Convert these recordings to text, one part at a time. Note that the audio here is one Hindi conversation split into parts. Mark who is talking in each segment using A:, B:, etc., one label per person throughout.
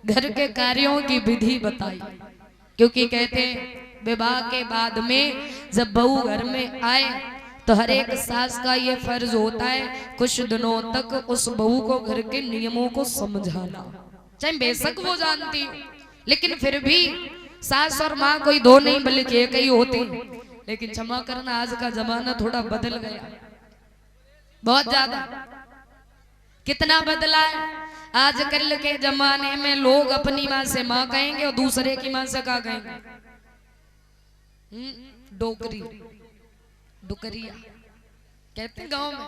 A: घर के कार्यों की विधि बताई, क्योंकि कहते हैं विवाह के बाद में जब बहू घर में आए तो हर एक सास का ये फर्ज होता है कुछ दिनों तक उस बहू को घर के नियमों को समझाना। चाहे बेशक वो जानती हो, लेकिन फिर भी सास और माँ कोई दो नहीं बल्कि एक ही होती। लेकिन क्षमा करना, आज का जमाना थोड़ा बदल गया, बहुत ज्यादा। कितना बदला है आजकल के जमाने में। लोग अपनी माँ से माँ कहेंगे और दूसरे की माँ से क्या कहेंगे? डोकरी, डुकरिया कहते हैं गांव में।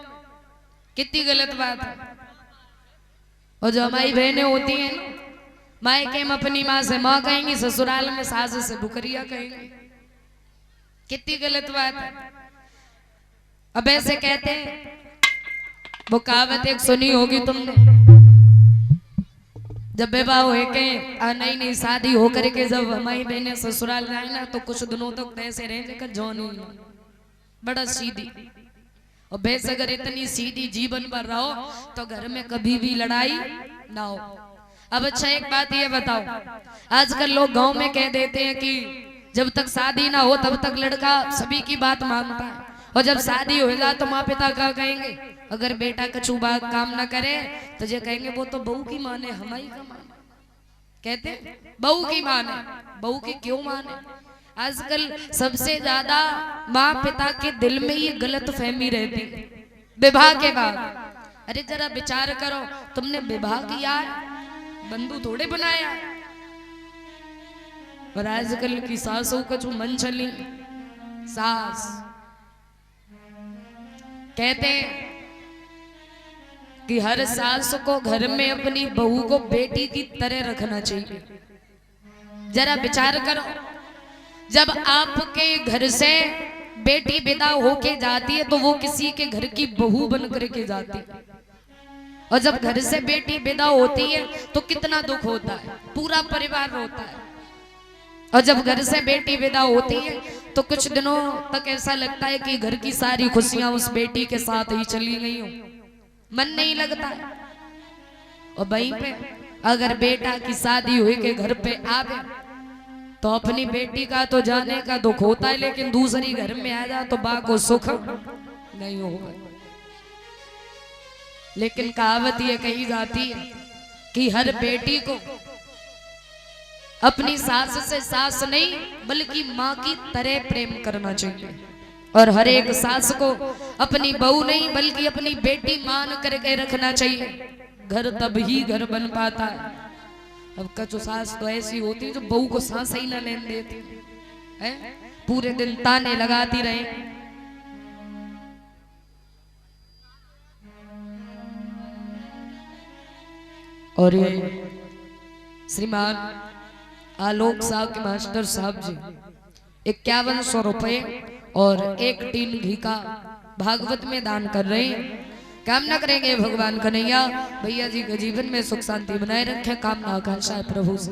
A: कितनी गलत बात है। और जो हमारी बहनें होती हैं ना, मायके में अपनी माँ से माँ कहेंगी, ससुराल में सास से डुकरिया कहेंगे। कितनी गलत बात है। अब ऐसे कहते हैं, वो कहावत एक सुनी होगी तुमने, जब विवाह हो के नई नई शादी होकर के जब हमारी बहनें ससुराल जाए ना तो कुछ दिनों तक ऐसे रहेंगे जौनी बड़ा सीधी। और बेस अगर इतनी सीधी जीवन भर रहो तो घर में कभी भी लड़ाई ना हो। अब अच्छा एक बात ये बताओ, आजकल लोग गांव में कह देते हैं कि जब तक शादी ना हो तब तक लड़का सभी की बात मानता है, और जब शादी हो जाए तो माँ पिता क्या कहेंगे? अगर बेटा कछु बात काम ना करे तो ये कहेंगे वो तो बहू की माने, हमारी का माने। कहते बहू की माने, बहू की क्यों माने? आजकल सबसे ज्यादा माँ पिता के दिल में ये गलत फहमी रहती विवाह के बाद। अरे जरा विचार करो, तुमने विवाह किया है, बंधु थोड़े बनाया। और आजकल की सासों का जो मन चली, सास कहते हैं कि हर सास को घर में अपनी बहू को बेटी की तरह रखना चाहिए। जरा विचार करो, जब आपके घर से बेटी विदा होके जाती है तो वो किसी के घर की बहू बन करके जाती है, और जब घर से बेटी विदा होती है तो कितना दुख होता है, पूरा परिवार रोता है। और जब घर से बेटी विदा होती है तो कुछ दिनों तक ऐसा लगता है कि घर की सारी खुशियां उस बेटी के साथ ही चली गई हो, मन नहीं लगता है। और वहीं पे अगर बेटा की शादी हुई के घर पे आवे तो अपनी बेटी का तो जाने का दुख होता है, लेकिन दूसरी घर में आ जा तो बा को सुख नहीं होगा। लेकिन कहावत ये कही जाती है कि हर बेटी को अपनी सास से सास नहीं बल्कि माँ की तरह प्रेम करना चाहिए, और हर एक सास को अपनी बहू नहीं बल्कि अपनी बेटी मान करके रखना चाहिए। घर तब ही घर बन पाता है। अब कछु सास तो ऐसी होती है जो बहू को सांस ही ना लेने देती है, पूरे दिन ताने लगाती रहे। और ये श्रीमान आलोक साहब के मास्टर साहब जी 5100 रुपए और 1 टीन घी का भागवत में दान कर रहे हैं। कामना करेंगे भगवान कन्हैया भैया जी के जीवन में सुख शांति बनाए रखे, कामना आकांक्षा है प्रभु से।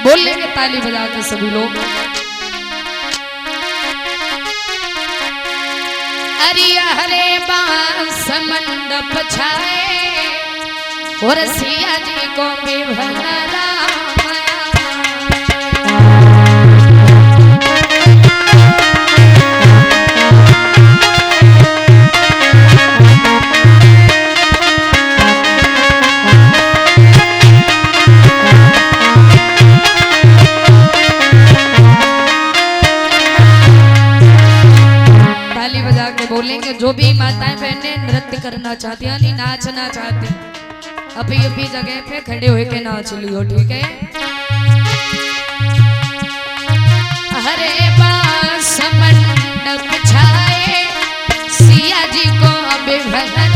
A: बोल लेंगे ताली बजा के सभी लोग। अरिया हरे बांस मंडप छाए और सिया जी को भी भंडारा बोलेंगे। जो भी माताएं बहनें नृत्य करना चाहती हैं यानी नाचना चाहती हैं, अभी अभी जगह पे खड़े होके नाच लियो, ठीक है। हरे बांस मंडप छाए सिया जी को अभी भगरा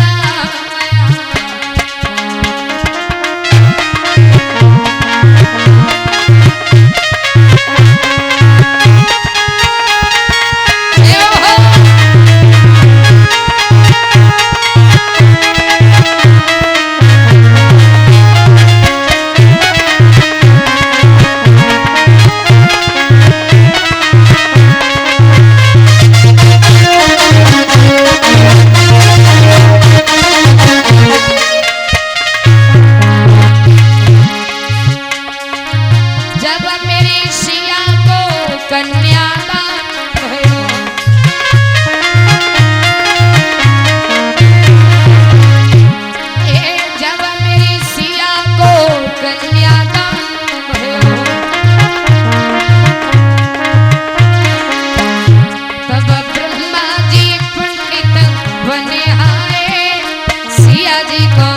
A: जी को